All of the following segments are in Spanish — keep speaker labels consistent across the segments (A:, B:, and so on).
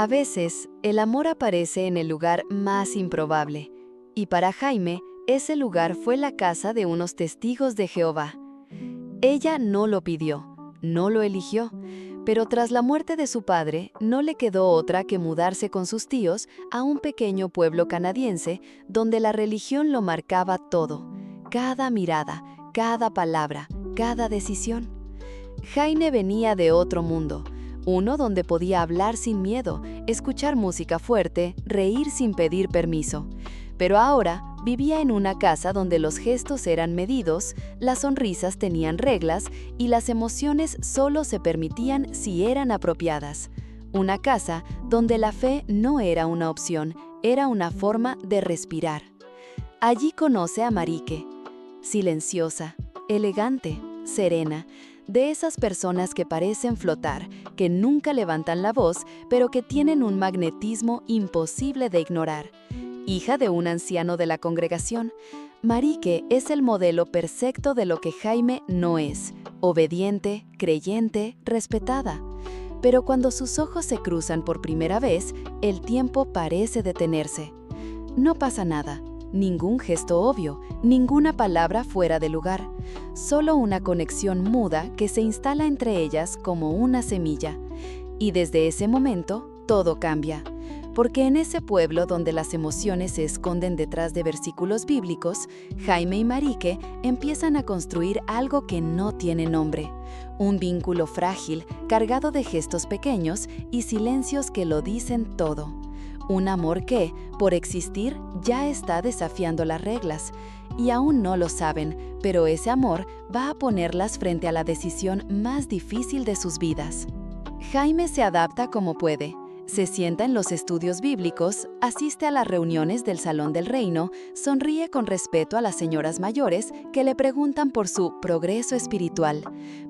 A: A veces, el amor aparece en el lugar más improbable, y para Jaime, ese lugar fue la casa de unos testigos de Jehová. Ella no lo pidió, no lo eligió, pero tras la muerte de su padre, no le quedó otra que mudarse con sus tíos a un pequeño pueblo canadiense donde la religión lo marcaba todo, cada mirada, cada palabra, cada decisión. Jaime venía de otro mundo, uno donde podía hablar sin miedo, escuchar música fuerte, reír sin pedir permiso. Pero ahora vivía en una casa donde los gestos eran medidos, las sonrisas tenían reglas y las emociones solo se permitían si eran apropiadas. Una casa donde la fe no era una opción, era una forma de respirar. Allí conoce a Marique, silenciosa, elegante, serena, de esas personas que parecen flotar, que nunca levantan la voz, pero que tienen un magnetismo imposible de ignorar. Hija de un anciano de la congregación, Marique es el modelo perfecto de lo que Jaime no es: obediente, creyente, respetada. Pero cuando sus ojos se cruzan por primera vez, el tiempo parece detenerse. No pasa nada, ningún gesto obvio, ninguna palabra fuera de lugar, solo una conexión muda que se instala entre ellas como una semilla. Y desde ese momento, todo cambia. Porque en ese pueblo donde las emociones se esconden detrás de versículos bíblicos, Jaime y Marique empiezan a construir algo que no tiene nombre. Un vínculo frágil, cargado de gestos pequeños y silencios que lo dicen todo. Un amor que, por existir, ya está desafiando las reglas. Y aún no lo saben, pero ese amor va a ponerlas frente a la decisión más difícil de sus vidas. Jaime se adapta como puede. Se sienta en los estudios bíblicos, asiste a las reuniones del Salón del Reino, sonríe con respeto a las señoras mayores que le preguntan por su progreso espiritual.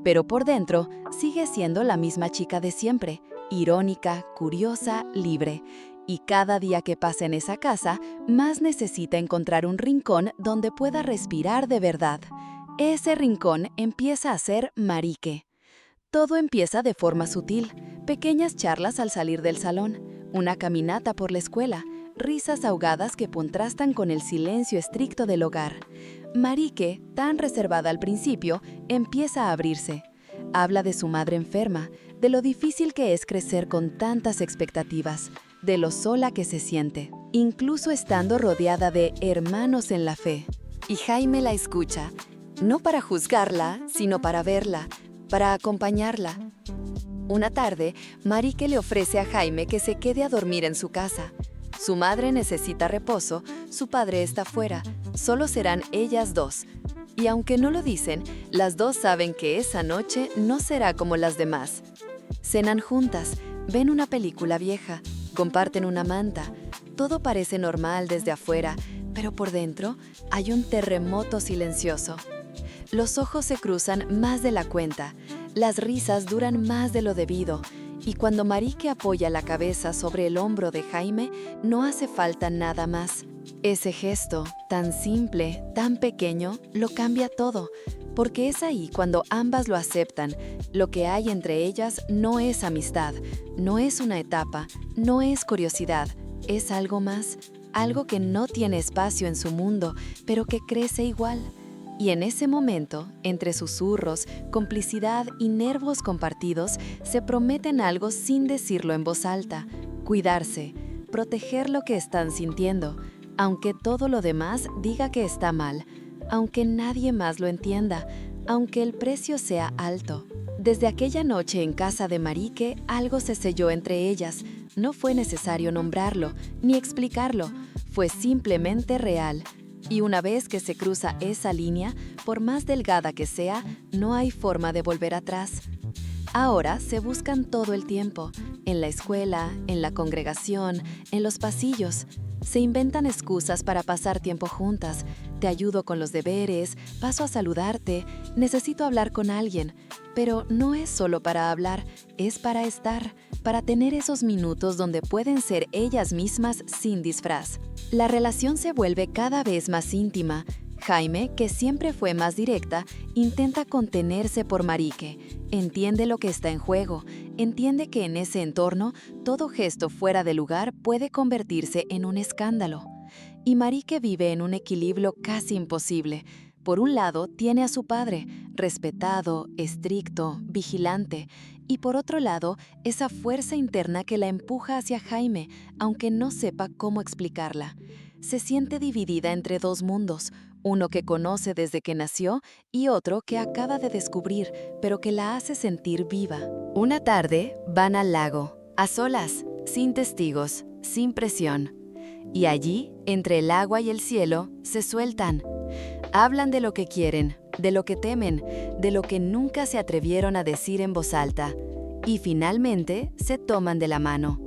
A: Pero por dentro, sigue siendo la misma chica de siempre, irónica, curiosa, libre. Y cada día que pasa en esa casa, más necesita encontrar un rincón donde pueda respirar de verdad. Ese rincón empieza a ser Marique. Todo empieza de forma sutil, pequeñas charlas al salir del salón, una caminata por la escuela, risas ahogadas que contrastan con el silencio estricto del hogar. Marique, tan reservada al principio, empieza a abrirse. Habla de su madre enferma, de lo difícil que es crecer con tantas expectativas, de lo sola que se siente, incluso estando rodeada de hermanos en la fe. Y Jaime la escucha, no para juzgarla, sino para verla, para acompañarla. Una tarde, Marique le ofrece a Jaime que se quede a dormir en su casa. Su madre necesita reposo, su padre está fuera, solo serán ellas dos. Y aunque no lo dicen, las dos saben que esa noche no será como las demás. Cenan juntas, ven una película vieja, comparten una manta. Todo parece normal desde afuera, pero por dentro hay un terremoto silencioso. Los ojos se cruzan más de la cuenta, las risas duran más de lo debido, y cuando Marique apoya la cabeza sobre el hombro de Jaime, no hace falta nada más. Ese gesto, tan simple, tan pequeño, lo cambia todo, porque es ahí cuando ambas lo aceptan. Lo que hay entre ellas no es amistad, no es una etapa, no es curiosidad, es algo más, algo que no tiene espacio en su mundo, pero que crece igual. Y en ese momento, entre susurros, complicidad y nervios compartidos, se prometen algo sin decirlo en voz alta: cuidarse, proteger lo que están sintiendo, aunque todo lo demás diga que está mal, aunque nadie más lo entienda, aunque el precio sea alto. Desde aquella noche en casa de Marique, algo se selló entre ellas. No fue necesario nombrarlo, ni explicarlo, fue simplemente real. Y una vez que se cruza esa línea, por más delgada que sea, no hay forma de volver atrás. Ahora se buscan todo el tiempo, en la escuela, en la congregación, en los pasillos. Se inventan excusas para pasar tiempo juntas. Te ayudo con los deberes, paso a saludarte, necesito hablar con alguien. Pero no es solo para hablar, es para estar, para tener esos minutos donde pueden ser ellas mismas sin disfraz. La relación se vuelve cada vez más íntima. Jaime, que siempre fue más directa, intenta contenerse por Marique. Entiende lo que está en juego, entiende que en ese entorno todo gesto fuera de lugar puede convertirse en un escándalo. Y Marique vive en un equilibrio casi imposible. Por un lado, tiene a su padre, respetado, estricto, vigilante, y por otro lado, esa fuerza interna que la empuja hacia Jaime, aunque no sepa cómo explicarla. Se siente dividida entre dos mundos, uno que conoce desde que nació y otro que acaba de descubrir, pero que la hace sentir viva. Una tarde, van al lago, a solas, sin testigos, sin presión. Y allí, entre el agua y el cielo, se sueltan. Hablan de lo que quieren, de lo que temen, de lo que nunca se atrevieron a decir en voz alta. Y finalmente, se toman de la mano.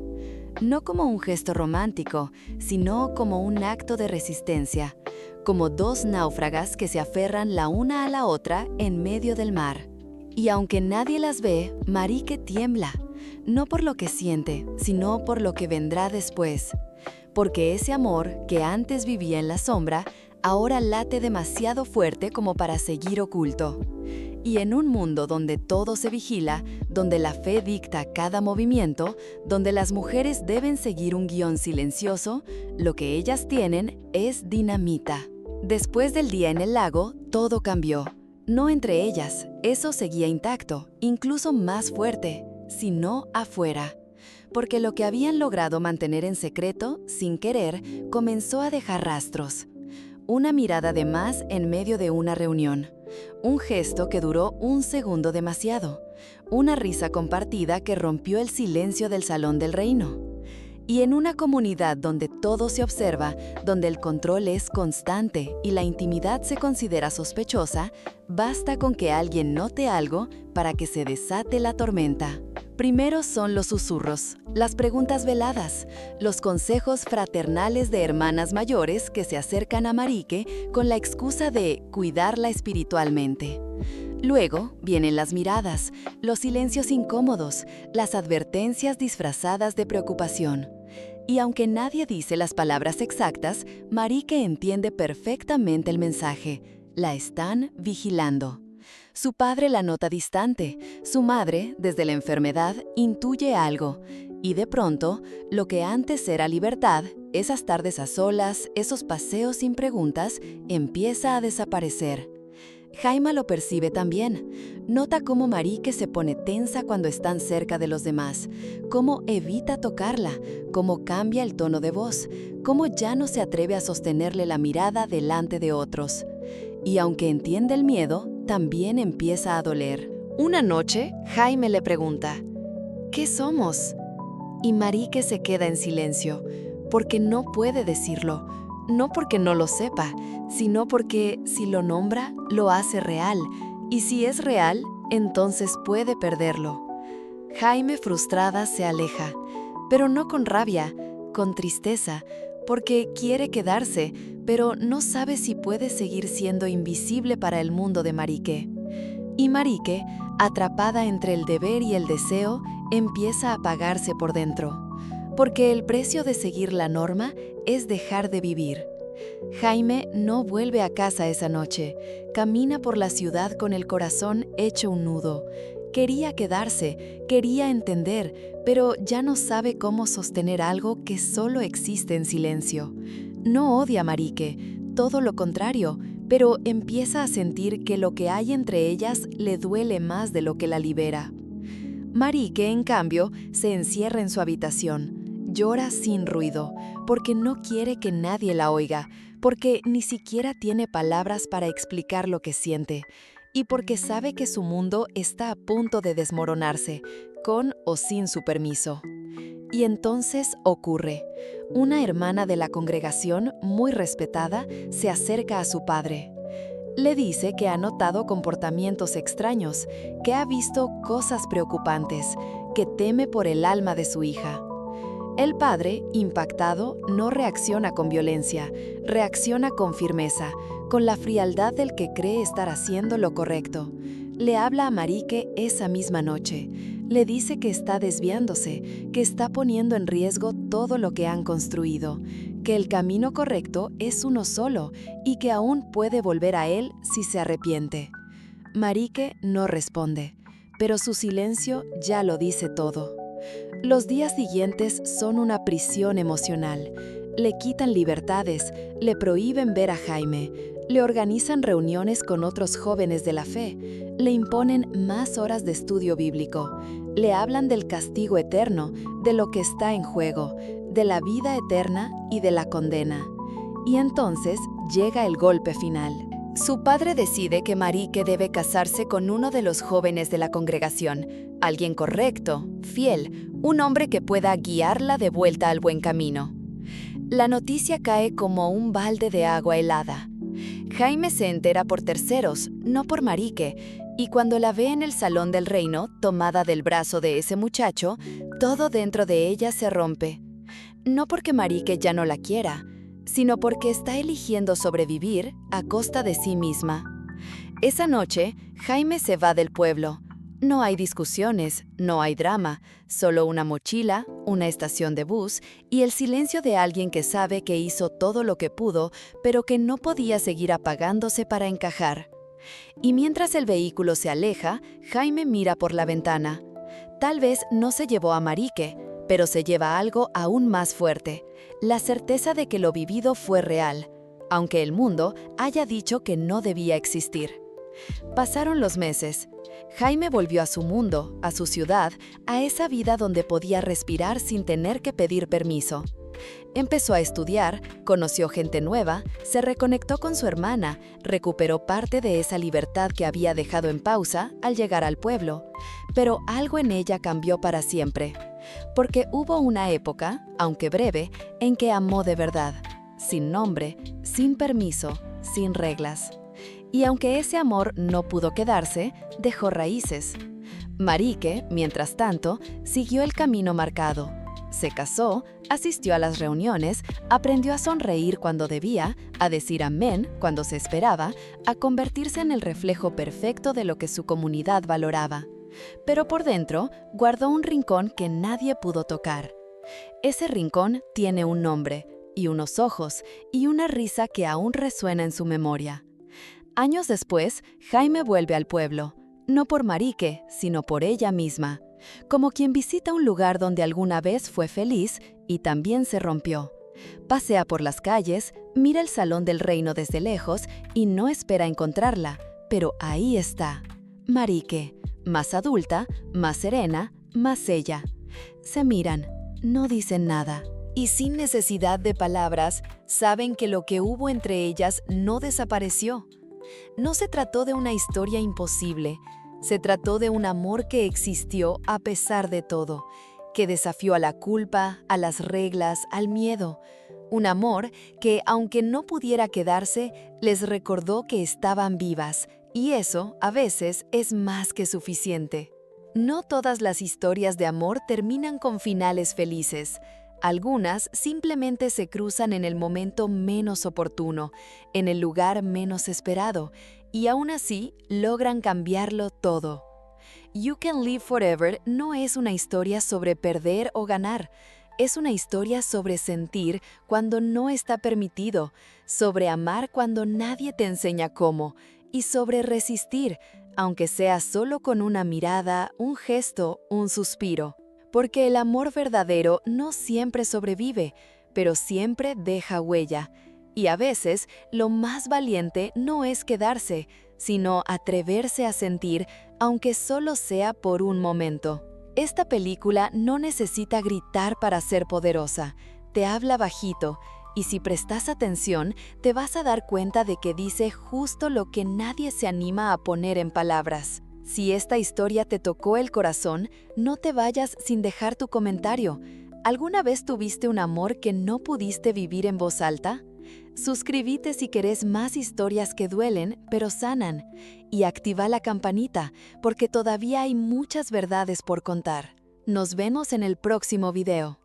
A: No como un gesto romántico, sino como un acto de resistencia, como dos náufragas que se aferran la una a la otra en medio del mar. Y aunque nadie las ve, Marique tiembla, no por lo que siente, sino por lo que vendrá después. Porque ese amor, que antes vivía en la sombra, ahora late demasiado fuerte como para seguir oculto. Y en un mundo donde todo se vigila, donde la fe dicta cada movimiento, donde las mujeres deben seguir un guión silencioso, lo que ellas tienen es dinamita. Después del día en el lago, todo cambió. No entre ellas, eso seguía intacto, incluso más fuerte, sino afuera. Porque lo que habían logrado mantener en secreto, sin querer, comenzó a dejar rastros. Una mirada de más en medio de una reunión. Un gesto que duró un segundo demasiado. Una risa compartida que rompió el silencio del salón del reino. Y en una comunidad donde todo se observa, donde el control es constante y la intimidad se considera sospechosa, basta con que alguien note algo para que se desate la tormenta. Primero son los susurros, las preguntas veladas, los consejos fraternales de hermanas mayores que se acercan a Marique con la excusa de cuidarla espiritualmente. Luego vienen las miradas, los silencios incómodos, las advertencias disfrazadas de preocupación. Y aunque nadie dice las palabras exactas, Marique entiende perfectamente el mensaje. La están vigilando. Su padre la nota distante, su madre, desde la enfermedad, intuye algo. Y de pronto, lo que antes era libertad, esas tardes a solas, esos paseos sin preguntas, empieza a desaparecer. Jaime lo percibe también. Nota cómo Marique se pone tensa cuando están cerca de los demás, cómo evita tocarla, cómo cambia el tono de voz, cómo ya no se atreve a sostenerle la mirada delante de otros. Y aunque entiende el miedo, también empieza a doler. Una noche, Jaime le pregunta, ¿qué somos? Y Marique se queda en silencio, porque no puede decirlo. No porque no lo sepa, sino porque si lo nombra, lo hace real. Y si es real, entonces puede perderlo. Jaime, frustrada, se aleja, pero no con rabia, con tristeza, porque quiere quedarse, pero no sabe si puede seguir siendo invisible para el mundo de Marique. Y Marique, atrapada entre el deber y el deseo, empieza a apagarse por dentro. Porque el precio de seguir la norma es dejar de vivir. Jaime no vuelve a casa esa noche. Camina por la ciudad con el corazón hecho un nudo. Quería quedarse, quería entender, pero ya no sabe cómo sostener algo que solo existe en silencio. No odia a Marique, todo lo contrario, pero empieza a sentir que lo que hay entre ellas le duele más de lo que la libera. Marique, en cambio, se encierra en su habitación. Llora sin ruido, porque no quiere que nadie la oiga, porque ni siquiera tiene palabras para explicar lo que siente, y porque sabe que su mundo está a punto de desmoronarse, con o sin su permiso. Y entonces ocurre. Una hermana de la congregación, muy respetada, se acerca a su padre. Le dice que ha notado comportamientos extraños, que ha visto cosas preocupantes, que teme por el alma de su hija. El padre, impactado, no reacciona con violencia, reacciona con firmeza, con la frialdad del que cree estar haciendo lo correcto. Le habla a Marique esa misma noche. Le dice que está desviándose, que está poniendo en riesgo todo lo que han construido, que el camino correcto es uno solo y que aún puede volver a él si se arrepiente. Marique no responde, pero su silencio ya lo dice todo. Los días siguientes son una prisión emocional. Le quitan libertades, le prohíben ver a Jaime, le organizan reuniones con otros jóvenes de la fe, le imponen más horas de estudio bíblico, le hablan del castigo eterno, de lo que está en juego, de la vida eterna y de la condena. Y entonces llega el golpe final. Su padre decide que Marique debe casarse con uno de los jóvenes de la congregación, alguien correcto, fiel, un hombre que pueda guiarla de vuelta al buen camino. La noticia cae como un balde de agua helada. Jaime se entera por terceros, no por Marique, y cuando la ve en el salón del reino, tomada del brazo de ese muchacho, todo dentro de ella se rompe. No porque Marique ya no la quiera, sino porque está eligiendo sobrevivir a costa de sí misma. Esa noche, Jaime se va del pueblo. No hay discusiones, no hay drama, solo una mochila, una estación de bus y el silencio de alguien que sabe que hizo todo lo que pudo, pero que no podía seguir apagándose para encajar. Y mientras el vehículo se aleja, Jaime mira por la ventana. Tal vez no se llevó a Marique, pero se lleva algo aún más fuerte, la certeza de que lo vivido fue real, aunque el mundo haya dicho que no debía existir. Pasaron los meses. Jaime volvió a su mundo, a su ciudad, a esa vida donde podía respirar sin tener que pedir permiso. Empezó a estudiar, conoció gente nueva, se reconectó con su hermana, recuperó parte de esa libertad que había dejado en pausa al llegar al pueblo. Pero algo en ella cambió para siempre, porque hubo una época, aunque breve, en que amó de verdad, sin nombre, sin permiso, sin reglas. Y aunque ese amor no pudo quedarse, dejó raíces. Marique, mientras tanto, siguió el camino marcado. Se casó, asistió a las reuniones, aprendió a sonreír cuando debía, a decir amén cuando se esperaba, a convertirse en el reflejo perfecto de lo que su comunidad valoraba. Pero por dentro, guardó un rincón que nadie pudo tocar. Ese rincón tiene un nombre, y unos ojos, y una risa que aún resuena en su memoria. Años después, Jaime vuelve al pueblo, no por Marique, sino por ella misma, como quien visita un lugar donde alguna vez fue feliz y también se rompió. Pasea por las calles, mira el salón del reino desde lejos y no espera encontrarla, pero ahí está, Marique, más adulta, más serena, más ella. Se miran, no dicen nada. Y sin necesidad de palabras, saben que lo que hubo entre ellas no desapareció. No se trató de una historia imposible, se trató de un amor que existió a pesar de todo, que desafió a la culpa, a las reglas, al miedo. Un amor que, aunque no pudiera quedarse, les recordó que estaban vivas, y eso, a veces, es más que suficiente. No todas las historias de amor terminan con finales felices. Algunas simplemente se cruzan en el momento menos oportuno, en el lugar menos esperado, y aún así logran cambiarlo todo. You Can Live Forever no es una historia sobre perder o ganar, es una historia sobre sentir cuando no está permitido, sobre amar cuando nadie te enseña cómo, y sobre resistir, aunque sea solo con una mirada, un gesto, un suspiro. Porque el amor verdadero no siempre sobrevive, pero siempre deja huella. Y a veces, lo más valiente no es quedarse, sino atreverse a sentir, aunque solo sea por un momento. Esta película no necesita gritar para ser poderosa, te habla bajito, y si prestas atención, te vas a dar cuenta de que dice justo lo que nadie se anima a poner en palabras. Si esta historia te tocó el corazón, no te vayas sin dejar tu comentario. ¿Alguna vez tuviste un amor que no pudiste vivir en voz alta? Suscríbete si querés más historias que duelen, pero sanan. Y activa la campanita, porque todavía hay muchas verdades por contar. Nos vemos en el próximo video.